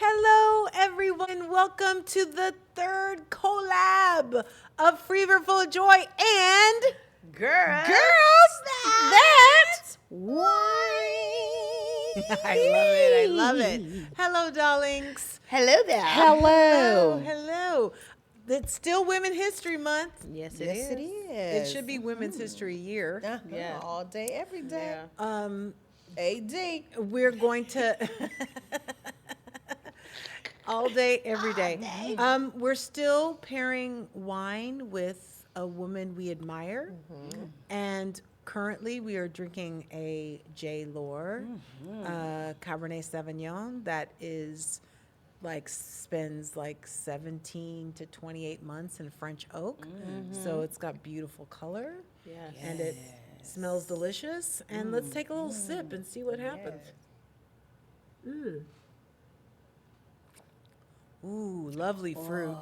Hello, everyone. Welcome to the third collab of Fever Full of Joy and Girls That Wine. I love it. Hello, darlings. Hello there. Hello. It's still Women History Month. Yes, Yes, it is. It should be Women's History Year. Yeah. All day, every day. AD. We're going to all day, every day. We're still pairing wine with a woman we admire, and currently we are drinking a J.Lohr Cabernet Sauvignon that is spends 17 to 28 months in French oak. So it's got beautiful color. Yes. And it smells delicious. And let's take a little sip and see what happens. Ooh, lovely fruit.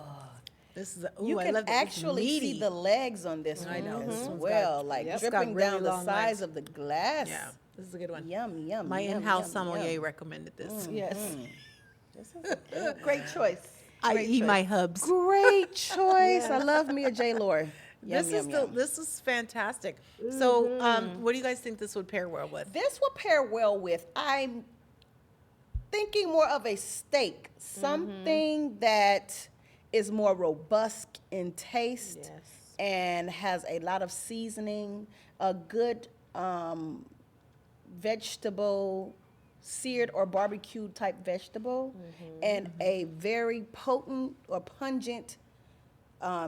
This is You I can love that. It's actually see meaty. the legs on this one I know, this as one's well, got- like it's got dripping really down the long sides legs. of the glass. Yeah, this is a good one. Yum, yum. My yum, in-house yum, sommelier yum. recommended this. Yes. This is a great choice. I Great eat choice. my hubs. Great choice. I love me a J.Lohr. Yum, yum. This is fantastic. So, what do you guys think this would pair well with? This will pair well with, I'm thinking more of a steak, something that is more robust in taste Yes. and has a lot of seasoning, a good vegetable, seared or barbecued type vegetable, and a very potent or pungent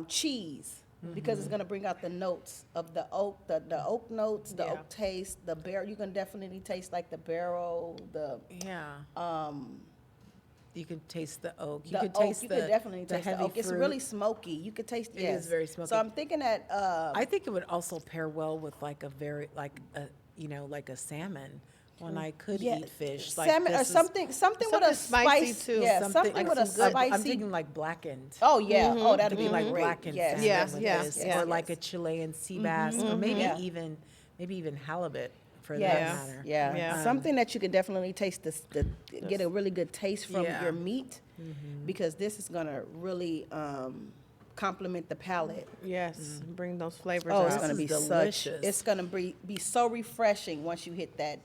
cheese. Because it's going to bring out the notes of the oak, the oak notes, the Yeah. oak taste, the barrel. You can definitely taste like the barrel, the Yeah. You could taste the oak. You the could oak. taste You the could definitely the taste the heavy oak. It's fruit. really smoky. You could taste. It Yes. is very smoky. So I'm thinking that. I think it would also pair well with like a salmon. When I could yeah, eat fish, salmon or this is something with a something spicy, spice. too. Yeah, something something with a some good- spicy. I'm thinking like blackened. Oh yeah. Oh, that'd Maybe be like great. blackened Yes. salmon Yes, with yes, this, yes, or like a Chilean sea bass, or maybe Yeah. even halibut for Yes. that matter. Yeah. Yeah. Something that you can definitely taste get a really good taste from Yeah. your meat, because this is gonna really complement the palate. Yes. Bring those flavors Oh, out. it's gonna is be delicious. It's gonna be so refreshing once you hit that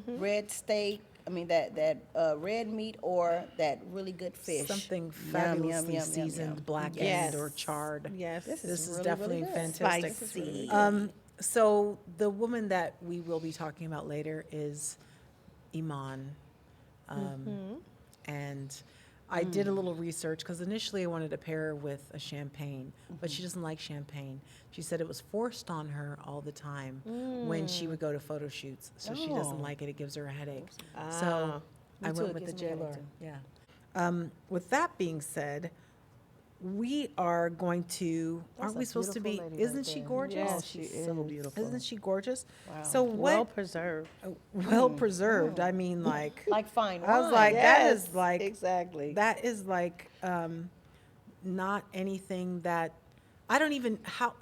red steak. I mean that red meat or that really good fish. Something Yum, fabulously yum, seasoned, yum. blackened Yes. or charred. Yes. This This is really, definitely really good. fantastic. Spicy. So the woman that we will be talking about later is Iman, and I did a little research because initially I wanted to pair her with a champagne, but she doesn't like champagne. She said it was forced on her all the time when she would go to photo shoots, so she doesn't Oh. like it. It gives her a headache. Ah. So Me I too, went it with the gives me a J.Lohr. headache too. Yeah. With that being said, we are going to. That's Aren't a we supposed to be? beautiful lady Isn't right she there. gorgeous? Yes, Oh, she she's so is. beautiful. Isn't she gorgeous? Wow. So Well what? preserved. Well preserved. I mean, like Like fine I was wine. like, that is Yes, like exactly. that is like not anything that I don't even how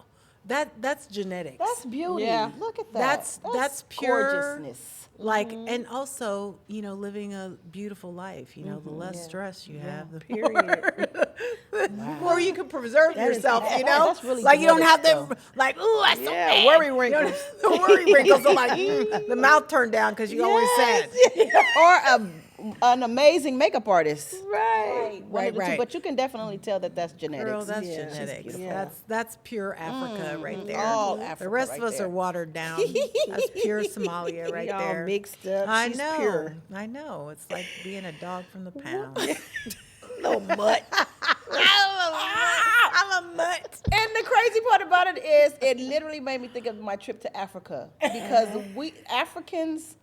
that's genetics. That's beauty. Yeah. Look at that. That's pure gorgeousness. like, and also, living a beautiful life. The less Yeah. stress you have, the Period. more you can preserve That is- yourself. that's really like you don't have genetics, them like, ooh, I so Yeah, mad. worry You know, wrinkles. the worry wrinkles are like the mouth turned down because you always sad. Or an amazing makeup artist. Right. One of the two. Right. But you can definitely tell that that's genetics. Girl, that's Yeah. She's genetics. beautiful. Yeah. That's pure Africa right there. All The Africa rest right of us there. are watered down. That's pure Somalia right Y'all there. mixed up. I She's know. pure. I know. It's like being a dog from the pound. No mutt. I'm a mutt. And the crazy part about it is, it literally made me think of my trip to Africa, because we Africans,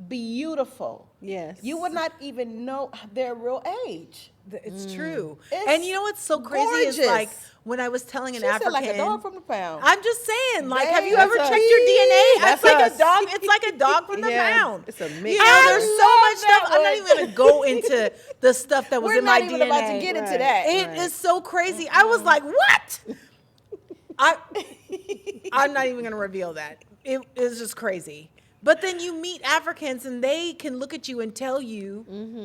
beautiful. Yes. You would not even know their real age. It's true. It's And you know what's so crazy is gorgeous. like when I was telling an She African, said like a dog from the pound. I'm just saying, like, have Dang, you ever that's checked us. your DNA? That's It's like us. a dog. It's like a dog from the Yeah, pound. it's a You mix. know, there's so love much stuff. that I'm not one. even gonna go into the stuff that was We're in my not even DNA. about to get into Right. that. It is so crazy. I was like, what? I'm not even gonna reveal that. It is just crazy. But then you meet Africans and they can look at you and tell you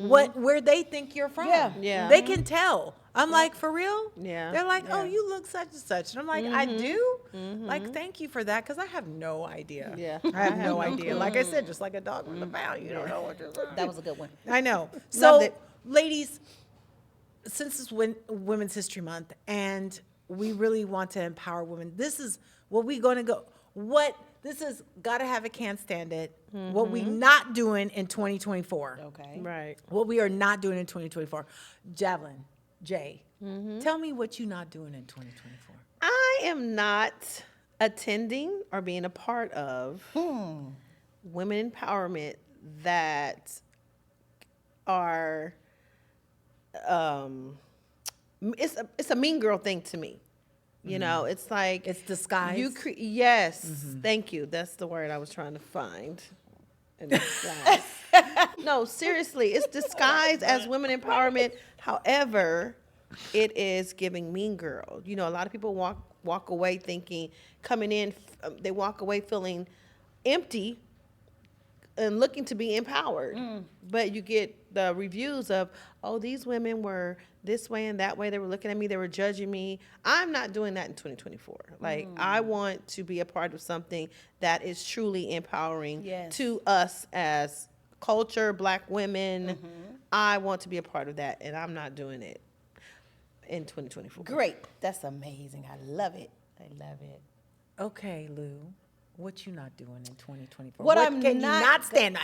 where they think you're from. Yeah. Yeah. They can tell. I'm like, for real? Yeah. They're like, oh, Yeah. you look such and such. And I'm like, I do? Like, thank you for that, because I have no idea. Yeah. I have no idea. Like I said, just like a dog with a pound, you don't know what you're That was a good one. I know. Loved So, it. ladies, since it's Women's History Month and we really want to empower women, this is what we're going to go. This is got to have it, can't stand it. What we not doing in 2024. Okay. Right. What we are not doing in 2024. Javelin, Jay, tell me what you not doing in 2024. I am not attending or being a part of women empowerment that are it's a mean girl thing to me. You know, it's like It's disguised. Yes, thank you. That's the word I was trying to find. In disguise. No, seriously, it's disguised as women empowerment. However, it is giving mean girl. You know, a lot of people walk away thinking, coming in, they walk away feeling empty and looking to be empowered. But you get the reviews of, oh, these women were this way and that way. They were looking at me. They were judging me. I'm not doing that in 2024. Like, I want to be a part of something that is truly empowering Yes. to us as culture, Black women. I want to be a part of that, and I'm not doing it in 2024. Great. That's amazing. I love it. I love it. Okay, Lou, what you not doing in 2024? What I'm can not you not stand?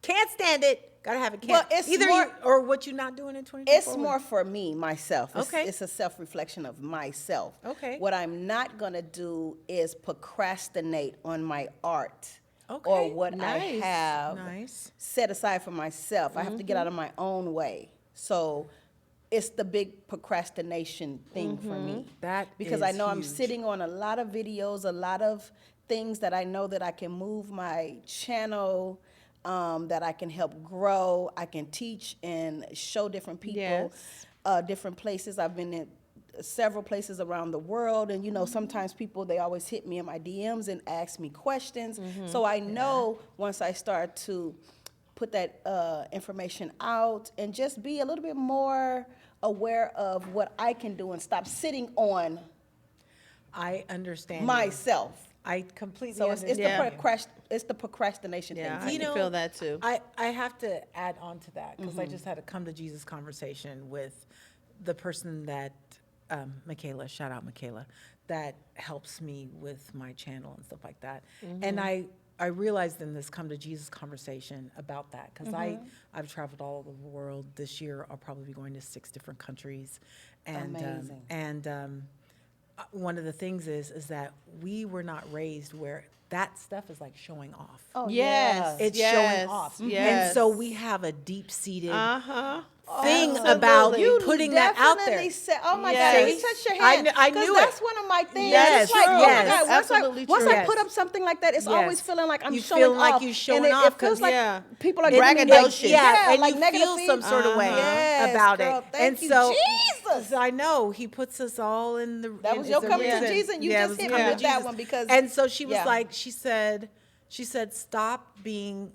Can't stand it. Gotta have it. Can't. Well, it's either more- you or what you not doing in 2024. It's more for me, myself. Okay. It's a self-reflection of myself. Okay. What I'm not going to do is procrastinate on my art Okay. or what I Nice. have Nice. set aside for myself. I have to get out of my own way. So it's the big procrastination thing for me. That because I is know I'm huge. sitting on a lot of videos, a lot of things that I know that I can move my channel, that I can help grow. I can teach and show different people, Yes. different places. I've been in several places around the world, and you know, sometimes people, they always hit me in my DMs and ask me questions. So I know once I start to put that information out and just be a little bit more aware of what I can do and stop sitting on I understand you. myself. I completely So it's understand. it's the procrastination Yeah, thing. I You can know, feel that too. I have to add on to that because I just had a come to Jesus conversation with the person that, Michaela, shout out Michaela, that helps me with my channel and stuff like that. And I realized in this come to Jesus conversation about that because I've traveled all over the world. This year I'll probably be going to 6 different countries. And, Amazing. one of the things is that we were not raised where that stuff is like showing off. Oh, Yes. yeah. It's Yes, showing off. yes. And so we have a deep-seated Uh-huh. thing Absolutely. about You putting that out there. definitely said, oh my Yes. God, you touched your I hand. kn- I 'Cause knew that's it. one of my things. Yes, It's like, true. oh my Yes. God, Absolutely once true. I put up something like that, it's Yes. always feeling like I'm You showing feel like off. you showing and off it feels 'cause- like Yeah. people are And giving me braggadocious. like, yeah, and like you negative feel some sort of way Yes, about girl, it. thank And you, so, Jesus. I know he puts us all in the. That was it's your a coming to reason. Jesus, and you Yeah, it just was hit coming me to with that Jesus. one because- And so she was yeah. like, she said, stop being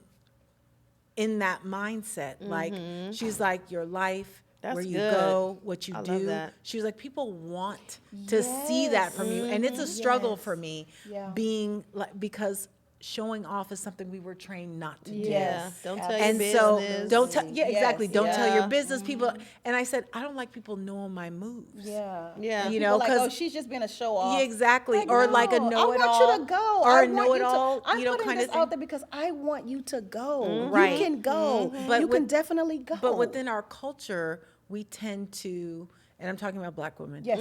in that mindset. Like she's like your life. That's where you good. go, what you I love do. that. She was like, people want to see that from you, and it's a struggle Yes. for me Yeah. being like because showing off is something we were trained not to do. Yeah. Yes, Don't tell your And business. so don't tell, yeah, exactly. Yes, Don't tell your yeah. business people. And I said, I don't like people knowing my moves. Yeah. Yeah. And You people know, like, 'cause- oh, she's just being a show off. Yeah, exactly. Or like a no, know-it-all. I want you to go. Or I a want know-it-all, You to, I'm you know, putting kind this of thing. out there because I want you to go. Right. You can go. But you can with- definitely go. But within our culture, we tend to, and I'm talking about Black women. Yes.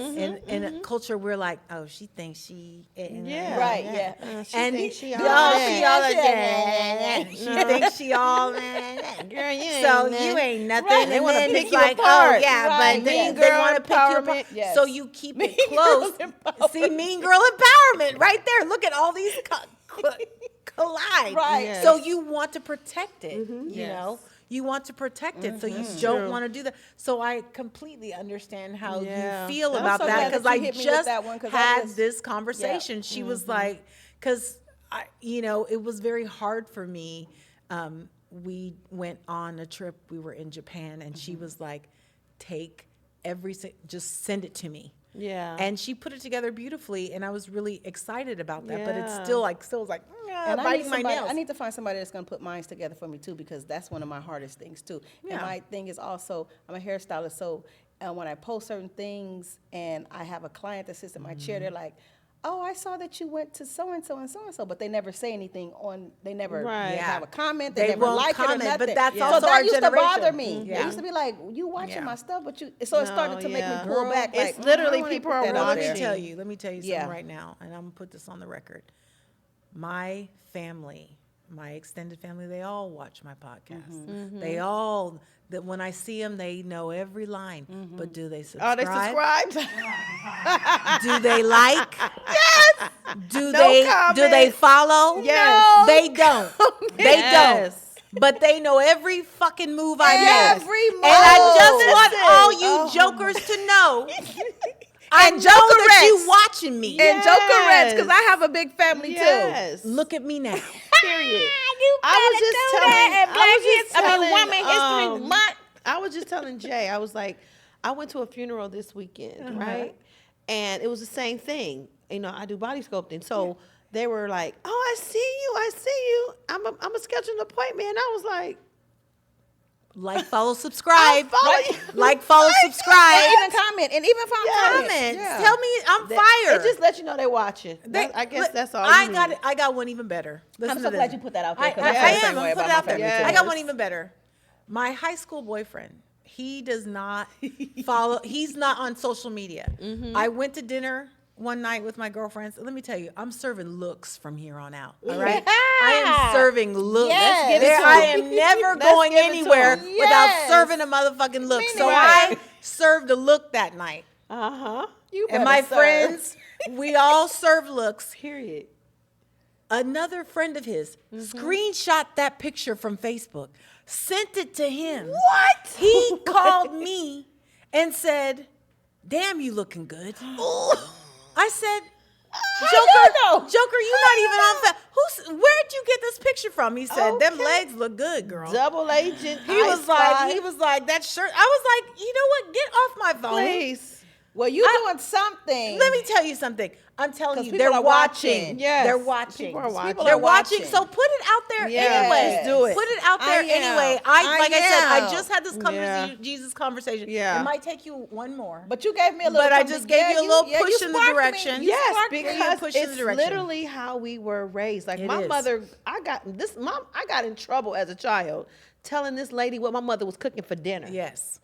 In a culture, we're like, oh, she thinks she. Yeah. Right, yeah. She And thinks she oh, all she that. all that. She thinks she all that. Girl, you So ain't you that. ain't nothing. Right. And They wanna then pick it's you like, apart. oh yeah, Right, but they, yes. they want to pick you empowerment. apart. Yes. So you keep it Mean close. Girl empowerment. See, mean girl empowerment right there. Look at all these collide. Right. Yes. So you want to protect it. You Yes. know, you want to protect it. So you That's don't true. want to do that. So I completely understand how Yeah. you feel I'm about so that glad because that I you hit me with just that one, 'cause I had just- this conversation. She was like, because it was very hard for me. We went on a trip. We were in Japan, and she was like, just send it to me. Yeah. And she put it together beautifully, and I was really excited about that. But it's Yeah. still like, And biting my nails. I need to find somebody that's going to put mine together for me too, because that's one of my hardest things too. Yeah. And my thing is also, I'm a hairstylist, so when I post certain things and I have a client that sits in my chair, they're like, oh, I saw that you went to so-and-so and so-and-so, but they never say anything they never Right. Yeah. have a comment, They they never won't like comment, it or but nothing. that's So also that our used to bother generation. me. Yeah. It used to be like, you watching Yeah. my stuff, but so it started to make me yeah. pull back. It's Like, literally I don't wanna people put are that Now, out let me there. tell you something Yeah. right now, and I'm gonna put this on the record. My family, my extended family, they all watch my podcast. They all, that when I see them, they know every line. But do they subscribe? Oh, they subscribed? Do they like? Yes. Do No they comment. follow? Yes. They don't. They Yes. don't. But they know every fucking move I make. Every And I just move. want Listen. all you Oh jokers to know. I know Jokerettes. that you watching me. And Jokerettes, because I have a big family too. Yes. Look at me now. Period. You I was just better do telling- that. And I Black was just History, telling, Women History Month. I was just telling Jay, I was like, I went to a funeral this weekend, right? And it was the same thing. I do body sculpting. So they were like, oh, I see you. I'm a schedule an appointment. And I was like, Like, follow, subscribe. follow you. Like, follow, subscribe. And even comment. And even from Comments. comments. Yeah. Tell me I'm fired. It just let you know they're watching. I guess look, that's all. I got one even better. Listen I'm to so glad this. you put that out there. I 'Cause am. feel the same way I'm put about it my out there. family, too. I got one even better. My high school boyfriend, he does not follow. He's not on social media. I went to dinner one night with my girlfriends. Let me tell you, I'm serving looks from here on out. All right, I am serving looks. Yes. Let's give it to I him. am never Let's going give it to anywhere him. without Yes. serving a motherfucking look. So neither. I served a look that night, Uh-huh. You and better my serve. friends, we all serve looks. Period. Another friend of his screenshot that picture from Facebook, sent it to him. What? He called me and said, "Damn, you looking good." I said, Joker, you not even on where'd you get this picture from? He said, "Them Okay. legs look good, girl." Double agent. He was like, that shirt. I was like, you know what? Get off my phone. Please. Well, you doing something. Let me tell you something. I'm telling 'Cause you, people they're are watching. watching. Yes. They're watching. People are watching. People They're are watching. watching. So put it out there Yes. anyway. Just do it. Put it out there I am. anyway. I Like I said, I am. just had this Yeah. Jesus conversation. Yeah. It might take you one more. But you gave me a little. But I something. just gave you a little you push in the sparked me. direction. You Yes, sparked me. because push in the it's direction. literally how we were raised. Like It my is. mother, I got in trouble as a child telling this lady what my mother was cooking for dinner. Yes.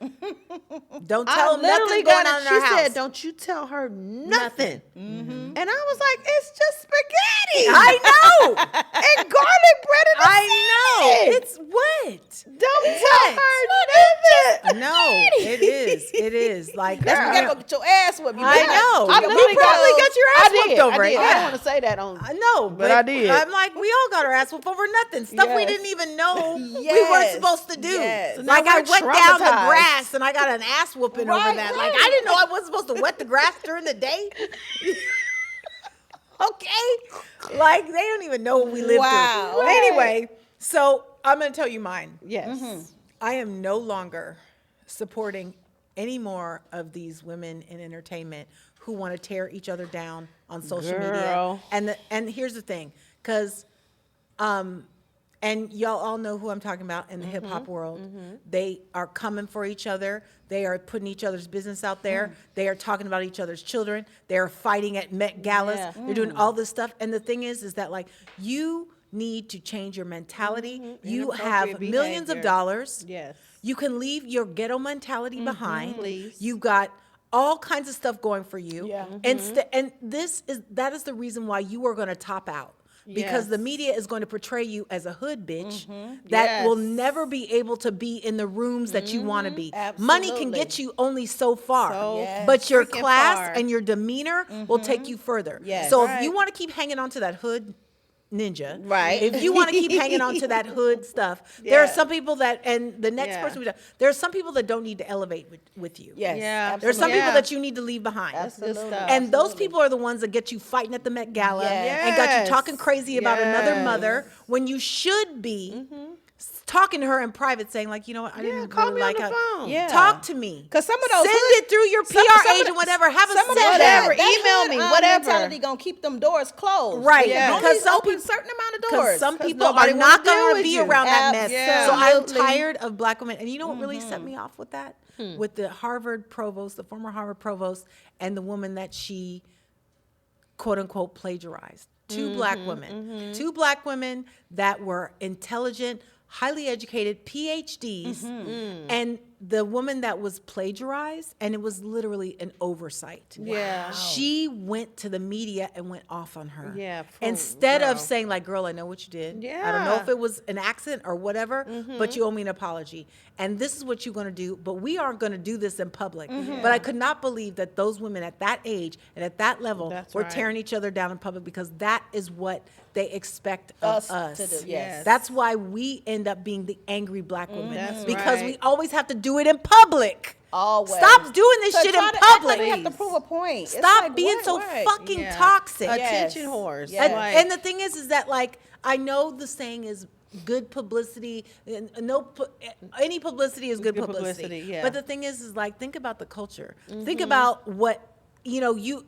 Don't tell them literally nothing going on in she our house. said, "Don't you tell her nothing." And I was like, "It's just spaghetti." I know. and garlic bread and a I know. salad. It's what? Don't tell her nothing. No, it is. It is. Like, That's girl, what you gotta get your ass whooped. You I better- know. I You literally probably got your ass I did, whooped over I it. did. I Yeah. don't want to say that on. I know, but I did. I'm like, we all got our ass whooped over nothing. Stuff we Yes. didn't even know we Yes. weren't supposed to do. Yes. So Like now I we're went down the traumatized. grass and I got an ass whooping over Right, that. Like right. I didn't know I wasn't supposed to wet the grass during the day. Okay, like they don't even know what we lived Wow. through. Right. Anyway, so I'm gonna tell you mine. Yes. I am no longer supporting any more of these women in entertainment who want to tear each other down on social Girl. media. And here's the thing, because and y'all all know who I'm talking about in the hip hop world. They are coming for each other. They are putting each other's business out there. They are talking about each other's children. They are fighting at Met Galas. Yeah. They're doing all this stuff. And the thing is that like you need to change your mentality. You have Inappropriate millions of behavior. dollars. Yes. You can leave your ghetto mentality behind. Please. You've got all kinds of stuff going for you. Yeah. And that is the reason why you are going to top out. Because Yes. the media is going to portray you as a hood bitch that will Yes. never be able to be in the rooms that you want to be. Money can Absolutely. get you only so far, So Yes. but your freaking class far. and your demeanor will take you further. Yes. So if Right. you want to keep hanging on to that hood ninja. Right. If you want to keep hanging on to that hood stuff, there are Yeah. some people that, and the next Yeah. person, there are some people that don't need to elevate with you. Yes. Yeah. There's some absolutely. people that you need to leave behind. That's good Absolutely. stuff. And those Absolutely. people are the ones that get you fighting at the Met Gala Yes. and got you Yes. talking crazy about another Yes. mother when you should be talking to her in private, saying like, you know what, I didn't call really me on like the how. phone. Yeah. Talk to me. 'Cause some of those send hood- it through your some PR of agent, the- whatever. Have a Some of sit that- down. Whatever. that Email hood, me, whatever. mentality gonna keep them doors closed. Right, Yeah. Only because some open people, certain amount of because doors. some 'Cause people are nobody wanna not deal going to with be you. around that mess. Yeah. So I'm Absolutely. tired of black women. And you know what really set me off with that? With the Harvard provost, the former Harvard provost, and the woman that she quote unquote plagiarized. Two black women that were intelligent, highly educated, PhDs, and the woman that was plagiarized, and it was literally an oversight. Yeah. She went to the media and went off on her. Yeah, Instead girl. of saying like, girl, I know what you did. I don't know Yeah. if it was an accident or whatever, but you owe me an apology. And this is what you're going to do, but we aren't going to do this in public. But I could not believe that those women at that age and at that level That's were right. tearing each other down in public, because that is what they expect of us. To do, yes. That's why we end up being the angry black women, That's because right. we always have to do it in public. Always. Stop doing this So shit in try to act like public. you have to prove a point. It's Stop like, being what? so What? fucking Yeah. toxic. Attention Yes. whores. Yes. Like- And the thing is that like, I know the saying is good publicity, and any publicity is good Good publicity. publicity, yeah. But the thing is like, think about the culture. Think about what,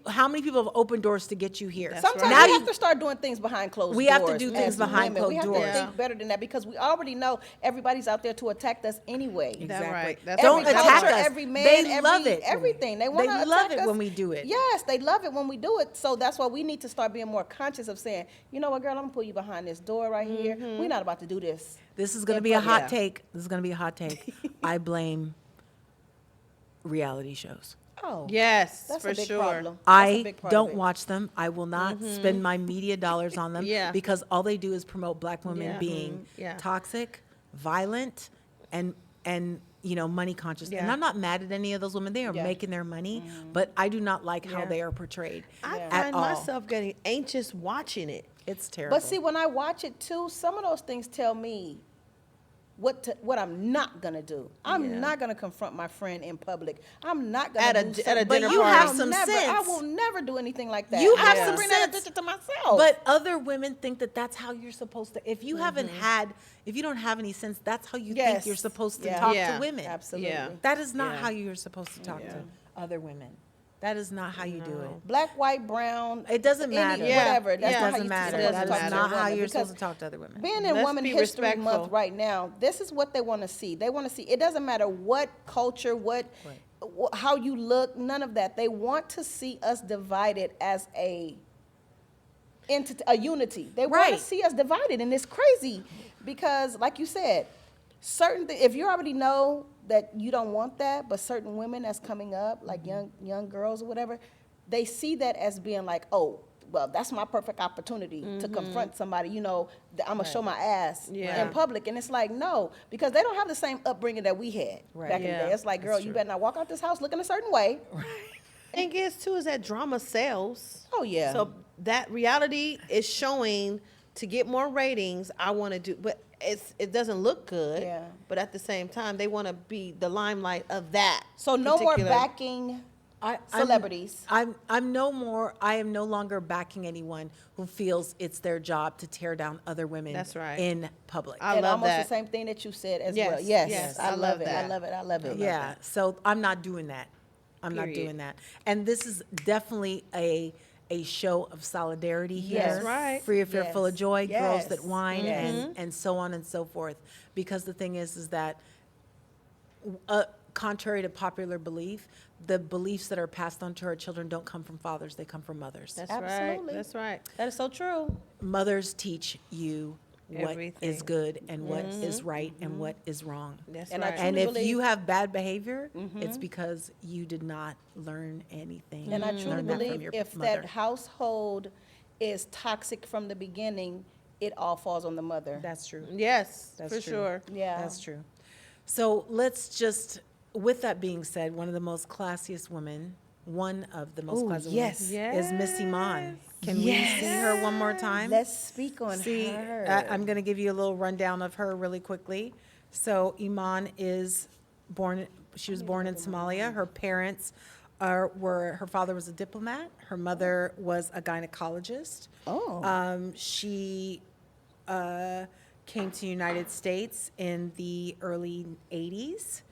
how many people have opened doors to get you here. Sometimes Now we you have to start doing things behind closed doors. We have to do things as behind women. We closed have doors. to think better than that, because we already know everybody's out there to attack us anyway. That's right. Every Don't attack culture, us. Every man, They love it. everything. They want to love attack it us. when we do it. Yes, they love it when we do it. So that's why we need to start being more conscious of saying, you know what, girl, I'm gonna pull you behind this door right here. We're not about to do this. This is going to in be a public. hot take. This is going to be a hot take. I blame reality shows. Oh, Yes, that's for a big sure. problem. That's a I big part of don't it. watch them. I will not spend my media dollars on them, Yeah. because all they do is promote black women Yeah. being Yeah. toxic, violent, and money conscious. And Yeah. I'm not mad at any of those women. They are Yeah. making their money, but I do not like how Yeah. they are portrayed I at find all. myself getting anxious watching it. It's terrible. But see, when I watch it too, some of those things tell me what I'm not gonna do. I'm Yeah. not gonna confront my friend in public. I'm not gonna At a- do at a something- dinner But you I'll have some never, I sense. will never do anything like that. You I have will some bring that sense. attention to myself. But other women think that that's how you're supposed to. If you if you don't have any sense, that's how you think Yes. you're supposed to Yeah. talk Yeah. to women. Absolutely. Yeah. That is not Yeah. how you're supposed to talk to other women. That is not how you do it. Black, white, brown. It doesn't matter. Any, whatever. That's Yeah. not It how doesn't you're matter. supposed to Doesn't talk That's to not a how woman, you're because supposed to talk to other women. Being in Let's Women be History respectful. Month right now, this is what they want to see. They want to see. It doesn't matter what culture, how you look, none of that. They want to see us divided as a entity, a unity. They want Right. to see us divided, and it's crazy because, like you said, if you already know that you don't want that, but certain women that's coming up, like young girls or whatever, they see that as being like, oh, well, that's my perfect opportunity to confront somebody. I'm gonna show my ass Yeah. in public, and it's like, no, because they don't have the same upbringing that we had back in the Yeah. day. It's like, girl, you better not walk out this house looking a certain way. Thing is, too, is that drama sells. Oh yeah. So that reality is showing to get more ratings. I want to do, but it doesn't look good. Yeah. But at the same time, they want to be the limelight of that. So no more particular- backing celebrities. I am no longer backing anyone who feels it's their job to tear down other women. That's right. In public. I and love almost that. the same thing that you said as Yes, well. Yes, yes, I love it. that. I love it. I love it. Yeah, so I'm not doing that. I'm not Period. doing that. And this is definitely a show of solidarity here. That's right. Free if you're full of Yes. joy, girls Yes. that whine, Mm-hmm. and so on and so forth. Because the thing is that contrary to popular belief, the beliefs that are passed on to our children don't come from fathers, they come from mothers. That's Absolutely. right. That's right. That is so true. Mothers teach you what Everything. is good and what is right and what is wrong. That's And I right. And truly if believe- you have bad behavior, it's because you did not learn anything. And I truly Learn that from believe your if mother. that household is toxic from the beginning, it all falls on the mother. That's true. Yes, That's for true. sure. Yeah. That's true. So let's just, with that being said, one of the most classiest women, one of the most Ooh, classiest yes. women is Miss Iman. Can we see her one more time? Let's speak on See, her. I'm going to give you a little rundown of her really quickly. So Iman she was born in Somalia. Her parents her father was a diplomat. Her mother was a gynecologist. Oh. She came to the United States in the early 80s.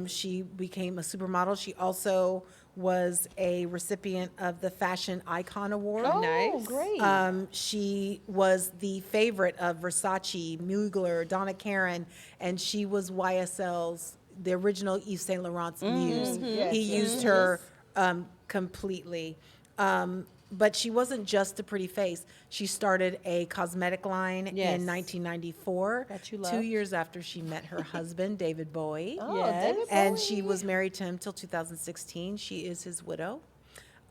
She became a supermodel. She also was a recipient of the Fashion Icon Award. Oh, Nice. great. She was the favorite of Versace, Mugler, Donna Karan, and she was the original Yves Saint Laurent's muse. Yes, He yes, used her completely. But she wasn't just a pretty face. She started a cosmetic line Yes. in 1994, That you 2 loved. years after she met her husband, David Bowie. Oh, Yes. David And Bowie. she was married to him till 2016. She is his widow.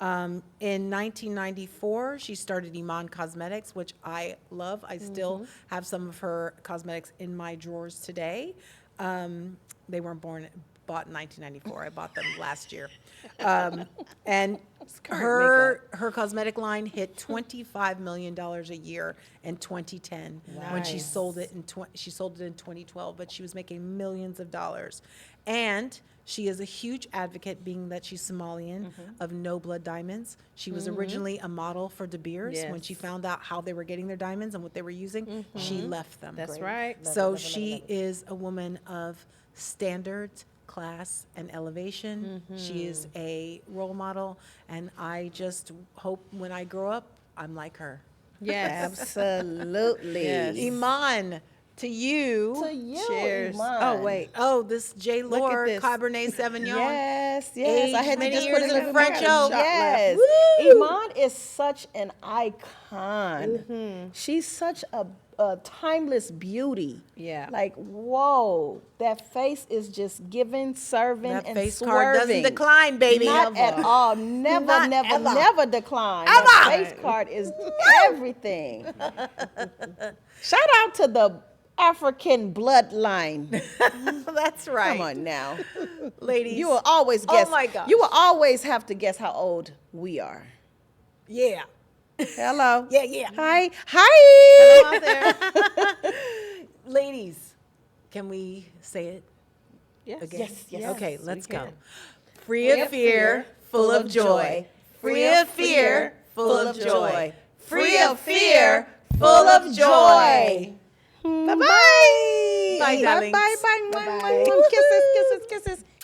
In 1994, she started Iman Cosmetics, which I love. I still have some of her cosmetics in my drawers today. They weren't bought in 1994. I bought them last year. And her cosmetic line hit $25 million a year in 2010 when she Nice. sold it she sold it in 2012, but she was making millions of dollars. And she is a huge advocate, being that she's Somalian, of no blood diamonds. She was originally a model for De Beers. When she Yes. found out how they were getting their diamonds and what they were using, she left them. That's right. So she is a woman of standards, class, and elevation. She is a role model, and I just hope when I grow up, I'm like her. Yes. Absolutely. Yes. Iman, to you. To you, Cheers. Iman. Oh, wait. Oh, this J.Lohr this. Cabernet Sauvignon. Yes, yes. I Aged had to many just years put a in little French bit oak. Yes. Woo! Iman is such an icon. She's such a timeless beauty. Yeah. Like, whoa, that face is just giving, serving, That and face swerving. card doesn't decline, baby. Not at all. Never, Not never, ever. never decline. That face card is everything. Shout out to the African bloodline. That's right. Come on now. Ladies. You will always guess. Oh, my gosh. You will always have to guess how old we are. Yeah. Hello. Yeah, yeah. Hi. Hi. Come out there. Ladies, can we say it Yes. again? Yes, yes. Okay, we let's go. can. Free of fear, full of joy. Free of fear, full of joy. Free of fear, full of joy. Bye-bye. Bye, darlings. Bye, bye, bye. Bye-bye. Kisses, kisses, kisses.